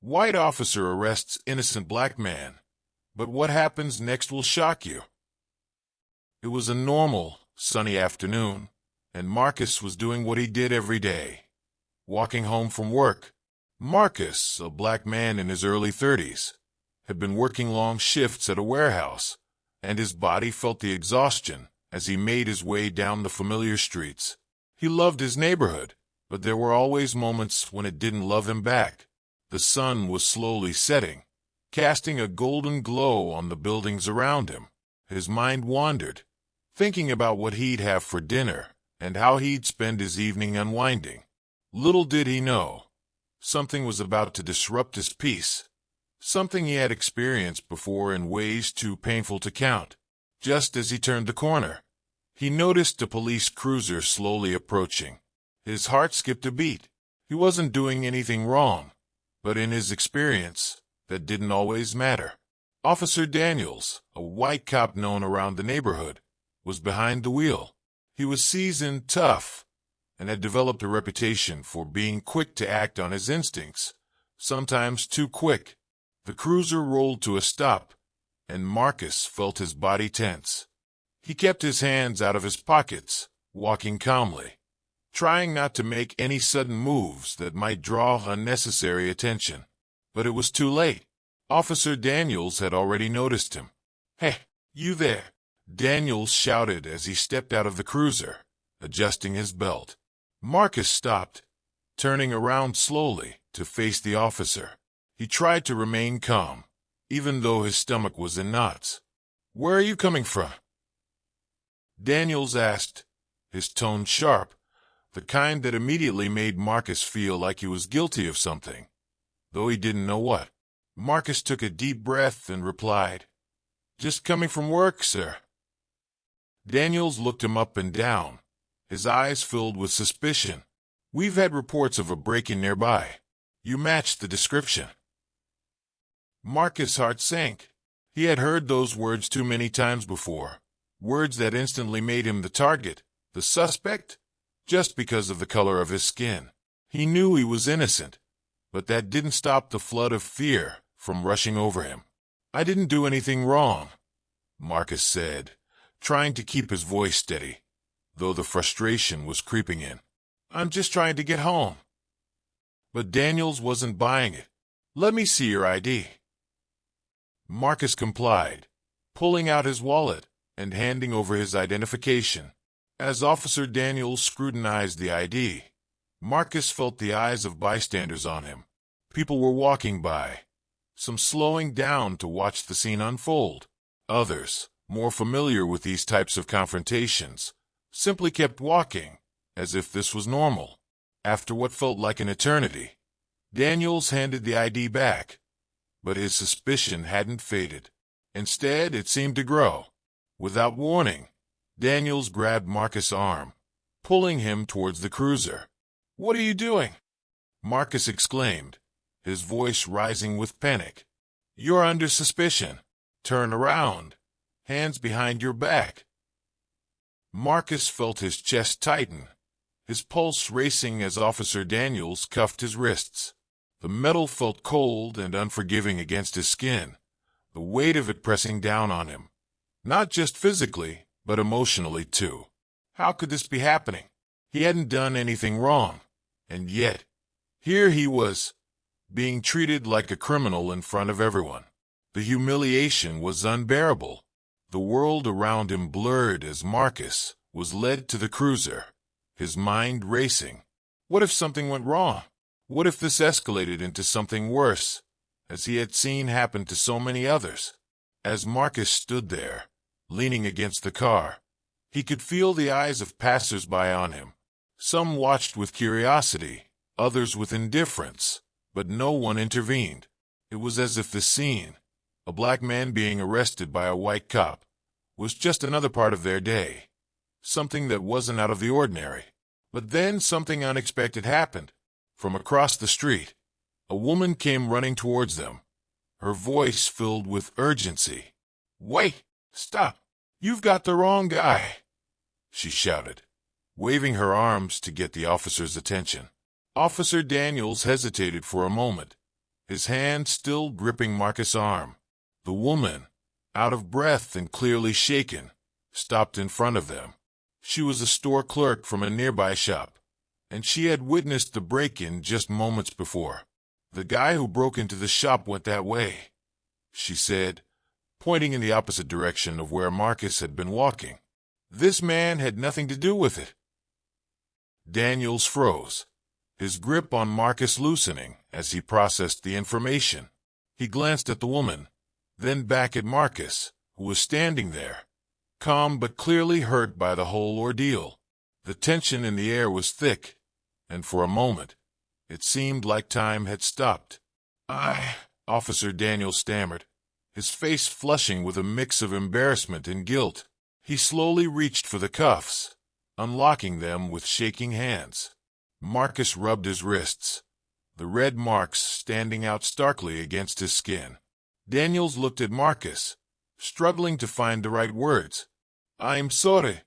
White officer arrests innocent black man. But what happens next will shock you. It was a normal, sunny afternoon, and Marcus was doing what he did every day, walking home from work. Marcus, a black man in his early 30s, had been working long shifts at a warehouse, and his body felt the exhaustion as he made his way down the familiar streets. He loved his neighborhood, but there were always moments when it didn't love him back. The sun was slowly setting, casting a golden glow on the buildings around him. His mind wandered, thinking about what he'd have for dinner and how he'd spend his evening unwinding. Little did he know, something was about to disrupt his peace, something he had experienced before in ways too painful to count. Just as he turned the corner, he noticed a police cruiser slowly approaching. His heart skipped a beat. He wasn't doing anything wrong, but in his experience, that didn't always matter. Officer Daniels, a white cop known around the neighborhood, was behind the wheel. He was seasoned, tough, and had developed a reputation for being quick to act on his instincts, sometimes too quick. The cruiser rolled to a stop, and Marcus felt his body tense. He kept his hands out of his pockets, walking calmly, trying not to make any sudden moves that might draw unnecessary attention. But it was too late. Officer Daniels had already noticed him. "Hey, you there!" Daniels shouted as he stepped out of the cruiser, adjusting his belt. Marcus stopped, turning around slowly to face the officer. He tried to remain calm, even though his stomach was in knots. "Where are you coming from?" Daniels asked, his tone sharp, the kind that immediately made Marcus feel like he was guilty of something, though he didn't know what. Marcus took a deep breath and replied, "Just coming from work, sir." Daniels looked him up and down, his eyes filled with suspicion. "We've had reports of a break-in nearby. You matched the description." Marcus' heart sank. He had heard those words too many times before, words that instantly made him the target, the suspect, just because of the color of his skin. He knew he was innocent, but that didn't stop the flood of fear from rushing over him. "I didn't do anything wrong," Marcus said, trying to keep his voice steady, though the frustration was creeping in. "I'm just trying to get home." But Daniels wasn't buying it. "Let me see your ID." Marcus complied, pulling out his wallet and handing over his identification. As Officer Daniels scrutinized the ID, Marcus felt the eyes of bystanders on him. People were walking by, some slowing down to watch the scene unfold. Others, more familiar with these types of confrontations, simply kept walking, as if this was normal. After what felt like an eternity, Daniels handed the ID back, but his suspicion hadn't faded. Instead, it seemed to grow. Without warning, Daniels grabbed Marcus' arm, pulling him towards the cruiser. "What are you doing?" Marcus exclaimed, his voice rising with panic. "You're under suspicion. Turn around. Hands behind your back." Marcus felt his chest tighten, his pulse racing as Officer Daniels cuffed his wrists. The metal felt cold and unforgiving against his skin, the weight of it pressing down on him, not just physically, but emotionally too. How could this be happening? He hadn't done anything wrong, and yet, here he was, being treated like a criminal in front of everyone. The humiliation was unbearable. The world around him blurred as Marcus was led to the cruiser, his mind racing. What if something went wrong? What if this escalated into something worse, as he had seen happen to so many others? As Marcus stood there, leaning against the car, he could feel the eyes of passers-by on him. Some watched with curiosity, others with indifference, but no one intervened. It was as if the scene, a black man being arrested by a white cop, was just another part of their day, something that wasn't out of the ordinary. But then something unexpected happened. From across the street, a woman came running towards them, her voice filled with urgency. "Wait! Stop! You've got the wrong guy!" she shouted, waving her arms to get the officer's attention. Officer Daniels hesitated for a moment, his hand still gripping Marcus' arm. The woman, out of breath and clearly shaken, stopped in front of them. She was a store clerk from a nearby shop, and she had witnessed the break-in just moments before. "The guy who broke into the shop went that way," she said, pointing in the opposite direction of where Marcus had been walking. "This man had nothing to do with it." Daniels froze, his grip on Marcus loosening as he processed the information. He glanced at the woman, then back at Marcus, who was standing there, calm but clearly hurt by the whole ordeal. The tension in the air was thick, and for a moment, it seemed like time had stopped. Officer Daniels stammered, his face flushing with a mix of embarrassment and guilt. He slowly reached for the cuffs, unlocking them with shaking hands. Marcus rubbed his wrists, the red marks standing out starkly against his skin. Daniels looked at Marcus, struggling to find the right words. "I'm sorry,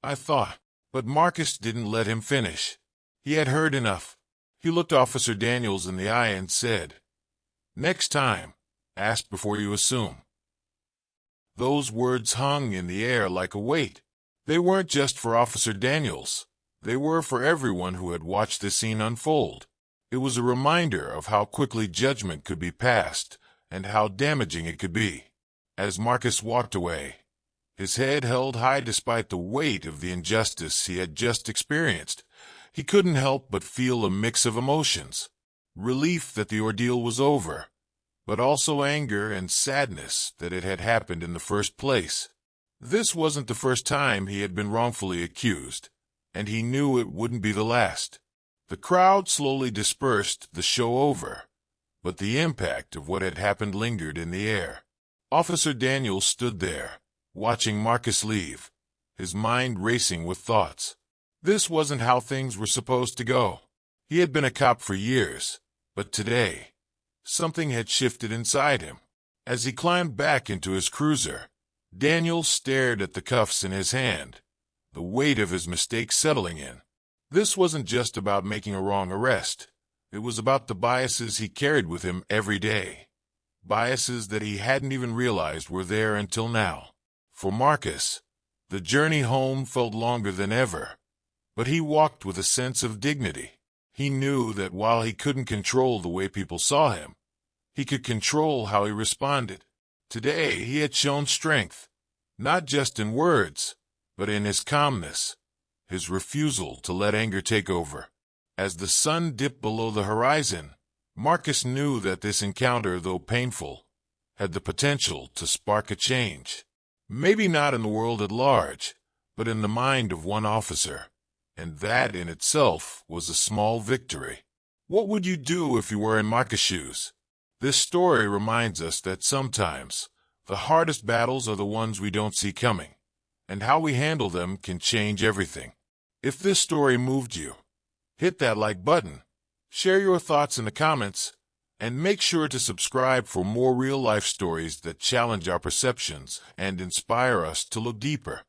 I thought." But Marcus didn't let him finish. He had heard enough. He looked Officer Daniels in the eye and said, "Next time, ask before you assume." Those words hung in the air like a weight. They weren't just for Officer Daniels. They were for everyone who had watched the scene unfold. It was a reminder of how quickly judgment could be passed and how damaging it could be. As Marcus walked away, his head held high despite the weight of the injustice he had just experienced, he couldn't help but feel a mix of emotions. Relief that the ordeal was over, but also anger and sadness that it had happened in the first place. This wasn't the first time he had been wrongfully accused, and he knew it wouldn't be the last. The crowd slowly dispersed, the show over, but the impact of what had happened lingered in the air. Officer Daniels stood there, watching Marcus leave, his mind racing with thoughts. This wasn't how things were supposed to go. He had been a cop for years, but today, something had shifted inside him. As he climbed back into his cruiser, Daniels stared at the cuffs in his hand, the weight of his mistake settling in. This wasn't just about making a wrong arrest. It was about the biases he carried with him every day. Biases that he hadn't even realized were there until now. For Marcus, the journey home felt longer than ever, but he walked with a sense of dignity. He knew that while he couldn't control the way people saw him, he could control how he responded. Today he had shown strength, not just in words, but in his calmness, his refusal to let anger take over. As the sun dipped below the horizon, Marcus knew that this encounter, though painful, had the potential to spark a change. Maybe not in the world at large, but in the mind of one officer. And that in itself was a small victory. What would you do if you were in Marcus' shoes? This story reminds us that sometimes the hardest battles are the ones we don't see coming, and how we handle them can change everything. If this story moved you, hit that like button, share your thoughts in the comments, and make sure to subscribe for more real-life stories that challenge our perceptions and inspire us to look deeper.